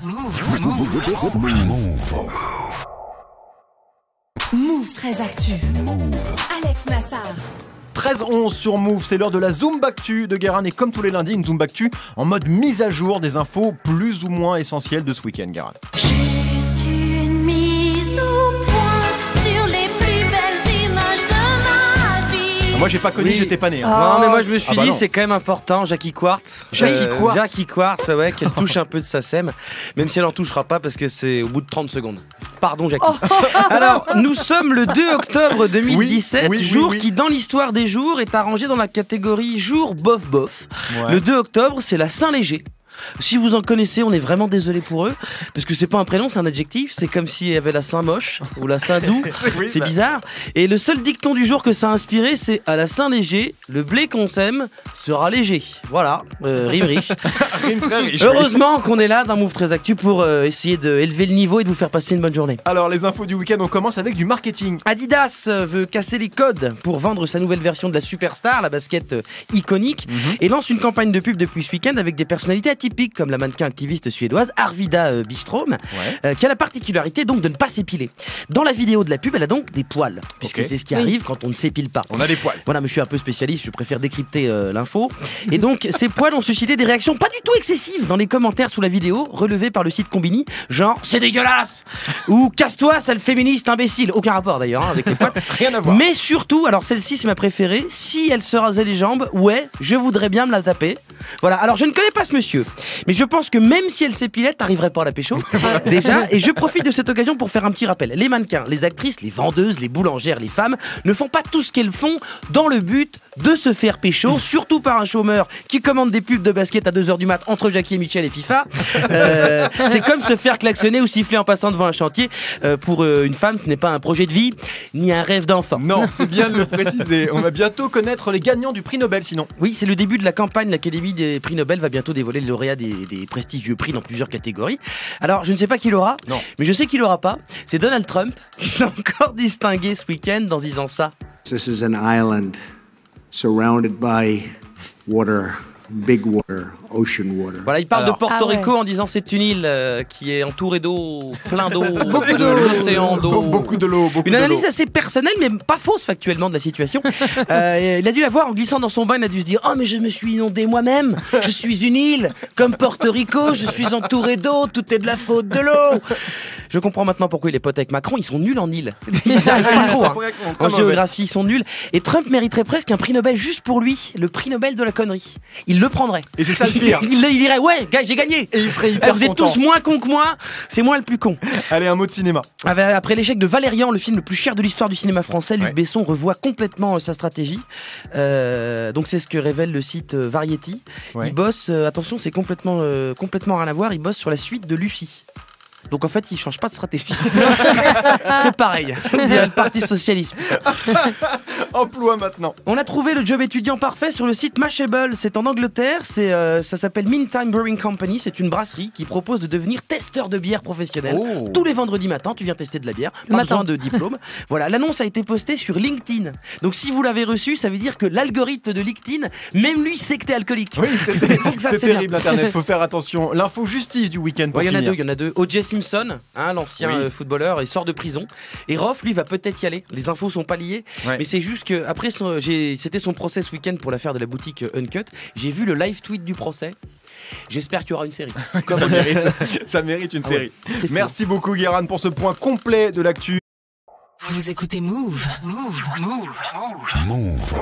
Move 13 Actu. Alex Nassar. 13-11 sur Move, c'est l'heure de la Zoombactu de Guérin. Et comme tous les lundis, une Zoombactu en mode mise à jour des infos plus ou moins essentielles de ce week-end, Guérin. Juste une mise au point sur les plus belles images de ma vie. Moi j'ai pas connu, Oui. j'étais pas né. Hein. Non, mais moi je me suis Ah bah dit non. c'est quand même important, Jackie Quartz. Jackie Quartz. Ouais, qu'elle touche un peu de sa sème, même si elle en touchera pas parce que c'est au bout de 30 secondes. Pardon Jackie. Alors, nous sommes le 2 octobre 2017, Oui, jour qui dans l'histoire des jours est arrangé dans la catégorie jour bof bof. Ouais. Le 2 octobre, c'est la Saint-Léger. Si vous en connaissez, on est vraiment désolé pour eux, parce que c'est pas un prénom, c'est un adjectif. C'est comme s'il y avait la Saint-Moche ou la Saint-Doux. Oui, C'est bah. bizarre. Et le seul dicton du jour que ça a inspiré, c'est à la Saint-Léger, le blé qu'on sème sera léger. Voilà, rime riche. Rime très riche. Heureusement qu'on est là dans Move 13 Actu pour essayer d'élever le niveau et de vous faire passer une bonne journée. Alors les infos du week-end, on commence avec du marketing. Adidas veut casser les codes pour vendre sa nouvelle version de la Superstar, la basket iconique, et lance une campagne de pub depuis ce week-end avec des personnalités atypiques comme la mannequin activiste suédoise Arvida Bistrom, qui a la particularité donc de ne pas s'épiler. Dans la vidéo de la pub, elle a donc des poils, puisque c'est ce qui arrive quand on ne s'épile pas. On a des poils. Voilà, mais je suis un peu spécialiste, je préfère décrypter l'info. Et donc, ces poils ont suscité des réactions pas du tout excessives dans les commentaires sous la vidéo, relevés par le site Combini, genre « c'est dégueulasse » ou « casse-toi, sale féministe imbécile ». Aucun rapport d'ailleurs hein, avec les poils. Rien à voir. Mais surtout, alors celle-ci c'est ma préférée, si elle se rasait les jambes, ouais, je voudrais bien me la taper. Voilà, alors je ne connais pas ce monsieur, mais je pense que même si elle s'épilait, t'arriverais pas à la pécho, déjà, et je profite de cette occasion pour faire un petit rappel. Les mannequins, les actrices, les vendeuses, les boulangères, les femmes ne font pas tout ce qu'elles font dans le but de se faire pécho, surtout par un chômeur qui commande des pubs de basket à 2h du mat entre Jackie et Michel et FIFA. C'est comme se faire klaxonner ou siffler en passant devant un chantier. Pour une femme, ce n'est pas un projet de vie, ni un rêve d'enfant. Non, c'est bien de le préciser. On va bientôt connaître les gagnants du prix Nobel sinon. Oui, c'est le début de la campagne. L'Académie des prix Nobel va bientôt dévoiler le lauréat des prestigieux prix dans plusieurs catégories. Alors, je ne sais pas qui l'aura, mais je sais qui l'aura pas. C'est Donald Trump qui s'est encore distingué ce week-end en disant ça. This is an island surrounded by water, big water, ocean water. Voilà, il parle Alors. de Porto Rico en disant c'est une île qui est entourée d'eau, plein d'eau, de l'océan d'eau. Beaucoup de l'eau, beaucoup Une de l'eau. analyse assez personnelle, mais pas fausse factuellement de la situation. Il a dû la voir en glissant dans son bain, il a dû se dire « Oh, mais je me suis inondé moi-même, je suis une île, comme Porto Rico, je suis entouré d'eau, tout est de la faute de l'eau !» Je comprends maintenant pourquoi il est pote avec Macron, ils sont nuls en île. Ils arrivent pas trop, hein. En géographie, ils sont nuls. Et Trump mériterait presque un prix Nobel juste pour lui, le prix Nobel de la connerie. Il le prendrait. Et c'est ça le pire. Il dirait « Ouais, gars, j'ai gagné !» Et il serait hyper Vous êtes content. tous moins cons que moi, c'est moi le plus con. Allez, un mot de cinéma. Après l'échec de Valérian, le film le plus cher de l'histoire du cinéma français, Luc Ouais. Besson revoit complètement sa stratégie. Donc c'est ce que révèle le site Variety. Ouais. Il bosse, attention, c'est complètement rien à voir, il bosse sur la suite de Luffy. Donc en fait, il change pas de stratégie. C'est pareil, on dirait le Parti Socialiste. Emploi maintenant. On a trouvé le job étudiant parfait sur le site Mashable. C'est en Angleterre. Ça s'appelle Meantime Brewing Company. C'est une brasserie qui propose de devenir testeur de bière professionnel. Oh. Tous les vendredis matins, tu viens tester de la bière. Le Pas matin. besoin de diplôme. Voilà, l'annonce a été postée sur LinkedIn. Donc si vous l'avez reçu, ça veut dire que l'algorithme de LinkedIn, même lui, sait que t'es alcoolique. Oui, c'est Donc ça, c'est c'est bien. terrible Internet, faut faire attention. L'info justice du week-end pour Ouais, il finir. y en a deux. O.J. Simpson, hein, l'ancien Oui. footballeur, il sort de prison. Et Roth, lui, va peut-être y aller. Les infos sont pas liées. Ouais. Mais c'est juste que après, c'était son procès ce week-end pour l'affaire de la boutique Uncut. J'ai vu le live tweet du procès. J'espère qu'il y aura une série. Comme Ça on dirait. mérite, ça mérite une Ah série. ouais, c'est fou. Merci beaucoup Guérin pour ce point complet de l'actu. Vous écoutez Move. Move. Move. Move. Move.